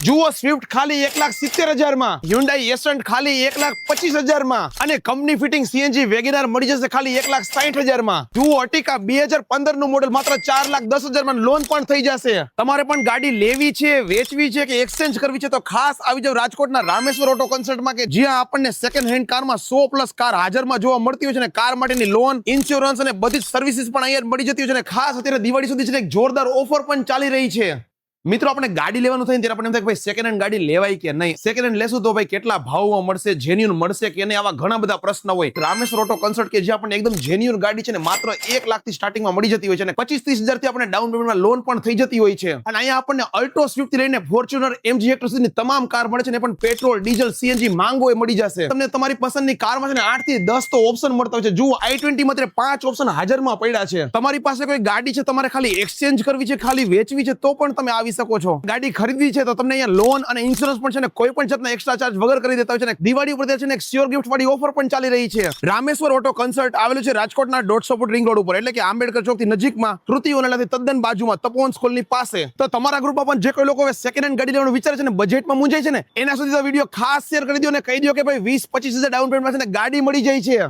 જુઓ સ્વિફ્ટ ખાલી 1,70,000 માં, હ્યુન્ડાઈ એસન્ટ ખાલી 1,25,000 માં અને કંપની ફિટિંગ સીએનજી વેગેનાર મળી જશે ખાલી 1,60,000 માં. જુઓ અર્ટિકા 2015 નું મોડેલ માત્ર 4,10,000 માં લોન પણ થઈ જશે. તમારે પણ ગાડી લેવી છે, વેચવી છે કે એક્સચેન્જ કરવી છે તો ખાસ આવી જાવ રાજકોટના રામેશ્વર ઓટો કન્સલ્ટમાં કે જ્યાં આપણને સેકન્ડ હેન્ડ કારમાં 100+ કાર હાજરમાં જોવા મળતી હોય છે અને કાર માટેની લોન, ઇન્સ્યોરન્સ અને બધી જ સર્વિસીસ પણ અહીંયા મળી જતી હોય છે અને ખાસ અત્યારે દિવાળી સુધી છે ને એક જોરદાર ઓફર પણ ચાલી રહી છે. મિત્રો આપણે ગાડી લેવાનું થાય ત્યારે આપણે એમ થાય કે ભાઈ સેકન્ડ હેન્ડ ગાડી લેવાય કે નહીં, સેકન્ડ હેન્ડ લેશું તો ભાઈ કેટલા ભાવમાં મળશે, જેન્યુન મળશે કે નહીં, આવા ઘણા બધા પ્રશ્ન હોય. રામેશ્વર ઓટો કન્સલ્ટ કે જે આપણને એકદમ જેન્યુન ગાડી છે ને માત્ર 1 લાખ થી સ્ટાર્ટિંગમાં મળી જતી હોય છે અને 25-30 હજાર થી આપણે ડાઉન પેમેન્ટમાં લોન પણ થઈ જતી હોય છે. અને અહીંયા આપણને અલ્ટો, સ્વિફ્ટ થી લઈને ફોર્ચ્યુનર, એમજી હેક્ટર સુધીની તમામ કાર મળે છે ને પણ પેટ્રોલ, ડીઝલ, સીએનજી માંગો એ મળી જશે. તમને તમારી પસંદની કારમાં છે ને 8 થી 10 તો ઓપ્શન મળતા હોય છે. જુઓ i20 માં 5 ઓપ્શન હાજરમાં પડ્યા છે. તમારી પાસે કોઈ ગાડી છે, તમારે ખાલી એક્સચેન્જ કરવી છે, ખાલી વેચવી છે તો પણ તમે આવી શકો છો. ગાડી ખરીદવી છે તો તમને અહીંયા લોન અને ઇન્સ્યોરન્સ પણ છે ને કોઈ પણ જાતના એક્સ્ટ્રા ચાર્જ વગર કરી દેતા હોય છે ને દિવાળી ઉપર છે ને એક શ્યોર ગિફ્ટ વાળી ઓફર પણ ચાલી રહી છે. રામેશ્વર ઓટો કન્સલ્ટ આવેલું છે રાજકોટના 150 ફૂટ રિંગ રોડ ઉપર, એટલે કે આંબેડકર ચોક થી નજીકમાં, કૃતિ ઓનાલાથી તદ્દન બાજુમાં, તપોવન સ્કૂલની પાસે. તો તમારા ગ્રુપમાં પણ જે કોઈ લોકો સેકન્ડ હેન્ડ ગાડી લેવાનું વિચારે છે ને બજેટમાં મૂંઝાય છે ને એના સુધી તો વિડીયો ખાસ શેર કરી દો અને કહી દો કે ભાઈ 20-25 હજાર ડાઉન પેમેન્ટમાં છે ને ગાડી મળી જાય છે.